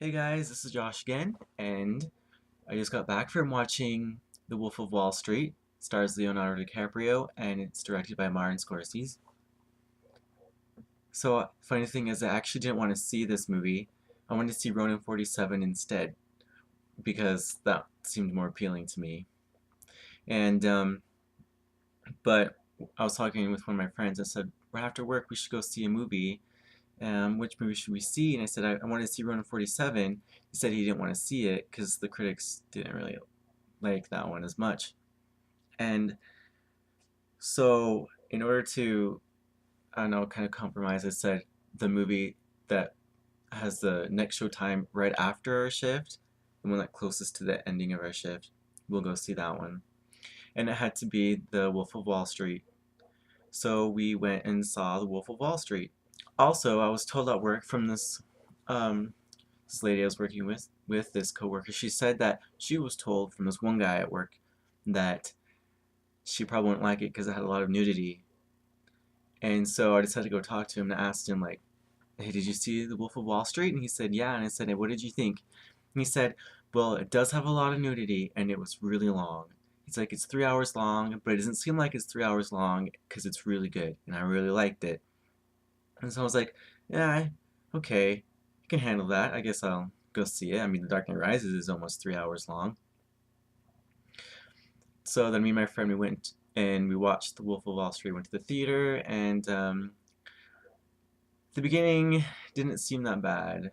Hey guys, this is Josh again, and I just got back from watching The Wolf of Wall Street. Stars Leonardo DiCaprio, and it's directed by Martin Scorsese. So, funny thing is, I actually didn't want to see this movie. I wanted to see Ronin 47 instead, because that seemed more appealing to me. And, but I was talking with one of my friends. I said, right after work, we should go see a movie. Which movie should we see? And I said, I wanted to see Ronin 47. He said he didn't want to see it because the critics didn't really like that one as much. And so, in order to, I don't know, kind of compromise, I said the movie that has the next show time right after our shift, the one that closest to the ending of our shift, we'll go see that one. And it had to be The Wolf of Wall Street. So we went and saw The Wolf of Wall Street. Also, I was told at work from um, this lady I was working with this coworker, she said that she was told from this one guy at work that she probably wouldn't like it because it had a lot of nudity. And so I decided to go talk to him and asked him, like, hey, did you see The Wolf of Wall Street? And he said, yeah. And I said, hey, what did you think? And he said, well, it does have a lot of nudity and it was really long. He's like, it's 3 hours long, but it doesn't seem like it's 3 hours long because it's really good and I really liked it. And so I was like, yeah, okay, I can handle that. I guess I'll go see it. I mean, The Dark Knight Rises is almost 3 hours long. So then me and my friend, we went and we watched The Wolf of Wall Street, went to the theater, and the beginning didn't seem that bad.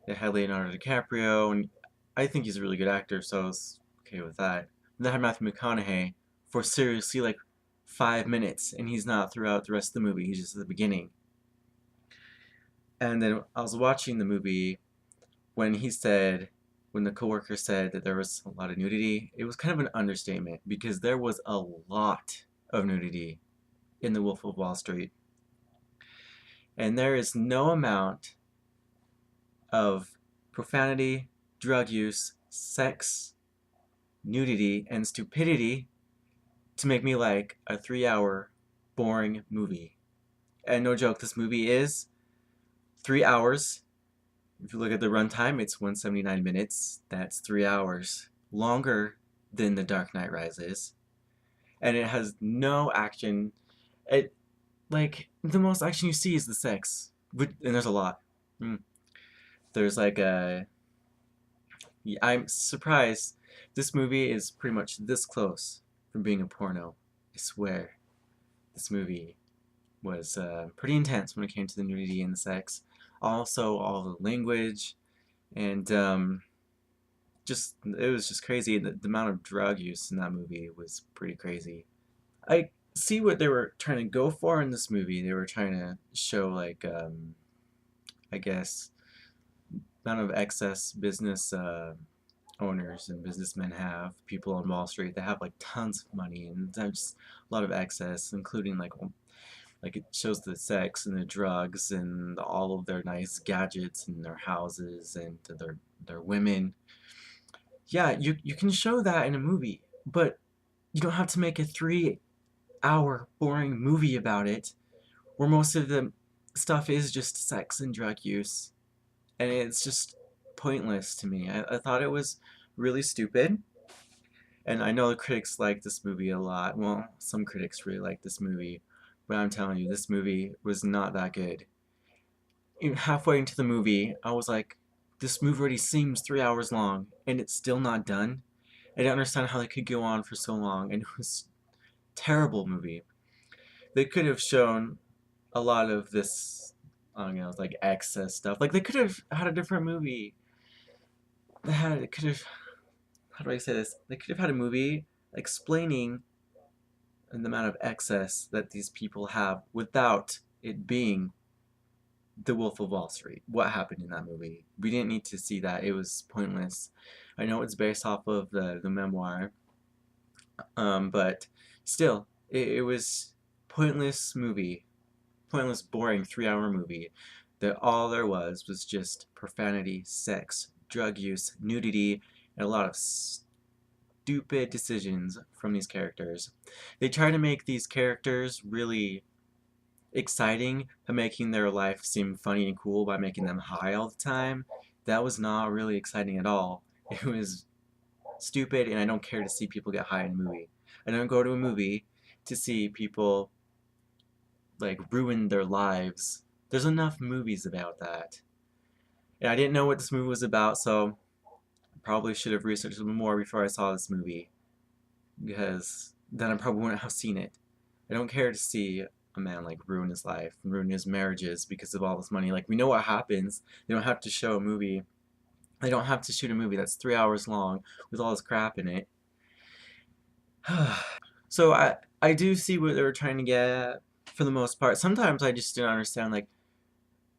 It had Leonardo DiCaprio, and I think he's a really good actor, so I was okay with that. And then had Matthew McConaughey for seriously like 5 minutes, and he's not throughout the rest of the movie, he's just at the beginning. And then I was watching the movie when when the coworker said that there was a lot of nudity, it was kind of an understatement because there was a lot of nudity in The Wolf of Wall Street. And there is no amount of profanity, drug use, sex, nudity, and stupidity to make me like a 3 hour boring movie. And no joke, this movie is 3 hours. If you look at the runtime, it's 179 minutes. That's 3 hours. Longer than The Dark Knight Rises. And it has no action. It, like, the most action you see is the sex. And there's a lot. Mm. There's like a I'm surprised this movie is pretty much this close from being a porno. I swear. This movie was pretty intense when it came to the nudity and the sex. Also, all the language and just it was just crazy. The amount of drug use in that movie was pretty crazy. I see what they were trying to go for in this movie. They were trying to show like I guess amount of excess business owners and businessmen have, people on Wall Street, they have like tons of money and there's just a lot of excess, including like it shows the sex and the drugs and all of their nice gadgets and their houses and their women. Yeah, you can show that in a movie, but you don't have to make a 3 hour boring movie about it where most of the stuff is just sex and drug use. And it's just pointless to me. I thought it was really stupid. And I know the critics like this movie a lot. Well, some critics really like this movie. But I'm telling you, this movie was not that good. Even halfway into the movie, I was like, this movie already seems 3 hours long, and it's still not done. I didn't understand how they could go on for so long, and it was a terrible movie. They could have shown a lot of this, I don't know, like excess stuff. Like they could have had a different movie. It could have, how do I say this? They could have had a movie explaining the amount of excess that these people have without it being The Wolf of Wall Street. What happened in that movie? We didn't need to see that. It was pointless. I know it's based off of the memoir, but still, it was pointless movie, pointless, boring 3 hour movie. That all there was just profanity, sex, drug use, nudity, and a lot of stupid decisions from these characters. They try to make these characters really exciting by making their life seem funny and cool by making them high all the time. That was not really exciting at all. It was stupid, and I don't care to see people get high in a movie. I don't go to a movie to see people like ruin their lives. There's enough movies about that. And I didn't know what this movie was about, so probably should have researched a little more before I saw this movie, because then I probably wouldn't have seen it. I don't care to see a man like ruin his life, ruin his marriages because of all this money. Like, we know what happens. They don't have to show a movie. They don't have to shoot a movie that's 3 hours long with all this crap in it. So I do see what they were trying to get at for the most part. Sometimes I just didn't understand, like,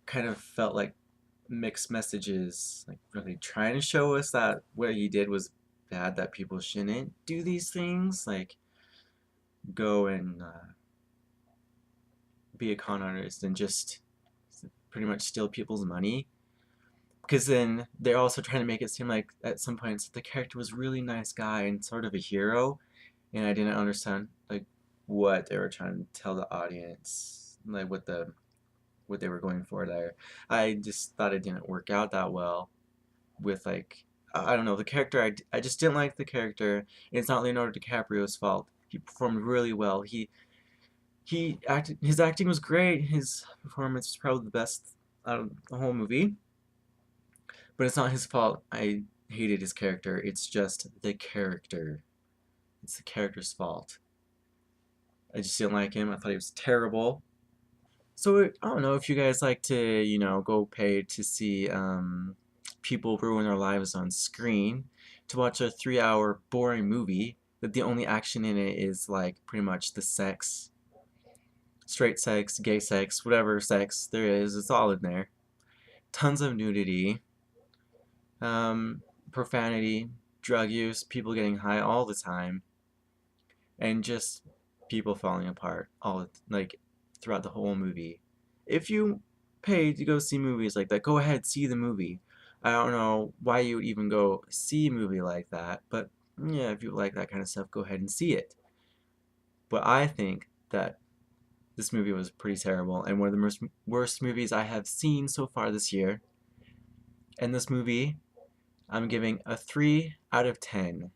kind of felt like mixed messages. Like, really trying to show us that what he did was bad, that people shouldn't do these things, like go and be a con artist and just pretty much steal people's money. Because then they're also trying to make it seem like at some points the character was a really nice guy and sort of a hero, and I didn't understand like what they were trying to tell the audience, like what they were going for there. I just thought it didn't work out that well with like I don't know the character. I just didn't like the character. And it's not Leonardo DiCaprio's fault. He performed really well. He acted. His acting was great. His performance was probably the best out of the whole movie. But it's not his fault. I hated his character. It's just the character. It's the character's fault. I just didn't like him. I thought he was terrible. So I don't know if you guys like to, go pay to see people ruin their lives on screen, to watch a 3 hour boring movie that the only action in it is like pretty much the sex, straight sex, gay sex, whatever sex there is, it's all in there. Tons of nudity, um, profanity, drug use, people getting high all the time, and just people falling apart all like throughout the whole movie. If you pay to go see movies like that, go ahead, see the movie. I don't know why you would even go see a movie like that, but yeah, if you like that kind of stuff, go ahead and see it. But I think that this movie was pretty terrible and one of the worst movies I have seen so far this year. And this movie, I'm giving a 3 out of 10.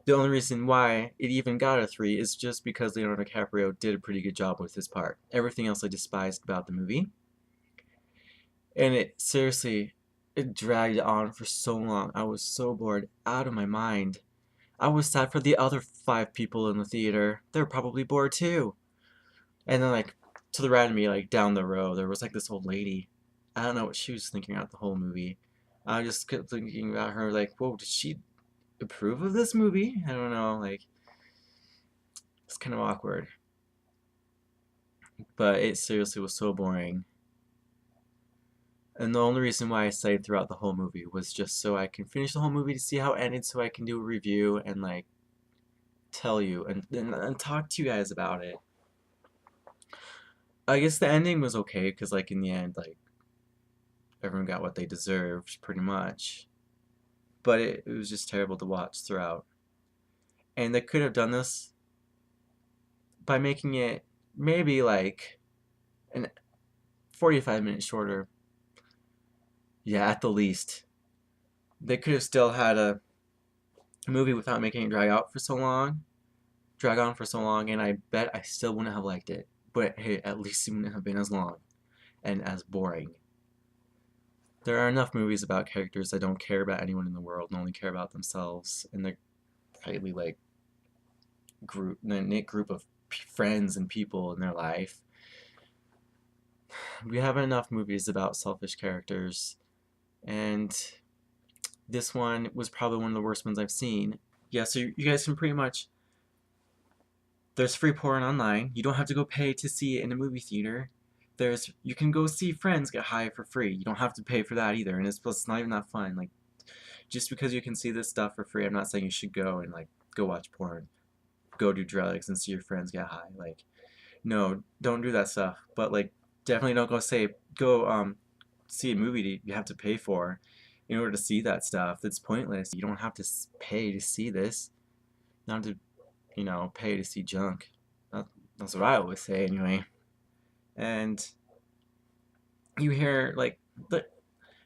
The only reason why it even got a 3 is just because Leonardo DiCaprio did a pretty good job with his part. Everything else I despised about the movie. And it seriously, it dragged on for so long. I was so bored out of my mind. I was sad for the other 5 people in the theater. They were probably bored too. And then, like, to the right of me, like, down the row, there was, like, this old lady. I don't know what she was thinking about the whole movie. I just kept thinking about her, like, whoa, did she approve of this movie? I don't know, like, it's kind of awkward. But it seriously was so boring. And the only reason why I stayed throughout the whole movie was just so I can finish the whole movie to see how it ended, so I can do a review and, like, tell you and talk to you guys about it. I guess the ending was okay, because, like, in the end, like, everyone got what they deserved, pretty much. But it was just terrible to watch throughout. And they could have done this by making it maybe like an 45 minutes shorter. Yeah, at the least. They could have still had a movie without making it drag on for so long, and I bet I still wouldn't have liked it. But hey, at least it wouldn't have been as long and as boring. There are enough movies about characters that don't care about anyone in the world and only care about themselves and their tightly like the knit group of friends and people in their life. We have enough movies about selfish characters, and this one was probably one of the worst ones I've seen. Yeah, so you guys can pretty much, there's free porn online. You don't have to go pay to see it in a movie theater. You can go see friends get high for free. You don't have to pay for that either, and it's not even that fun. Like, just because you can see this stuff for free, I'm not saying you should go and like go watch porn, go do drugs and see your friends get high. Like, no, don't do that stuff. But like, definitely don't go see a movie you have to pay for in order to see that stuff. That's pointless. You don't have to pay to see this. You don't have to, pay to see junk. That's what I always say anyway. And you hear like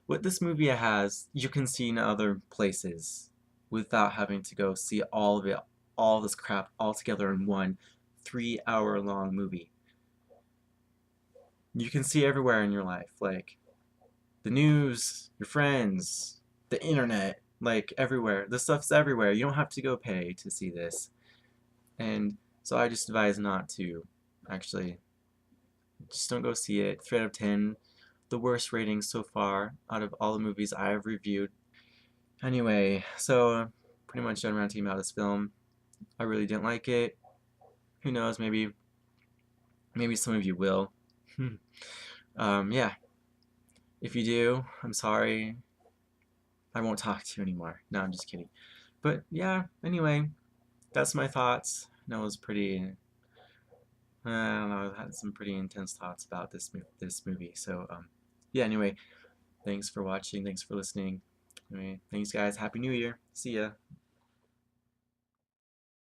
what this movie has, you can see in other places without having to go see all of it, all this crap all together in one 3 hour long movie. You can see everywhere in your life, like the news, your friends, the internet, like everywhere. This stuff's everywhere. You don't have to go pay to see this. And so I just advise not to. Actually, just don't go see it. 3 out of 10. The worst rating so far out of all the movies I have reviewed. Anyway, so pretty much done ranting about this film. I really didn't like it. Who knows? Maybe some of you will. Yeah. If you do, I'm sorry. I won't talk to you anymore. No, I'm just kidding. But yeah. Anyway, that's my thoughts. I know it was pretty. I don't know. I had some pretty intense thoughts about this movie. So yeah. Anyway, thanks for watching. Thanks for listening. Anyway, thanks guys. Happy New Year. See ya.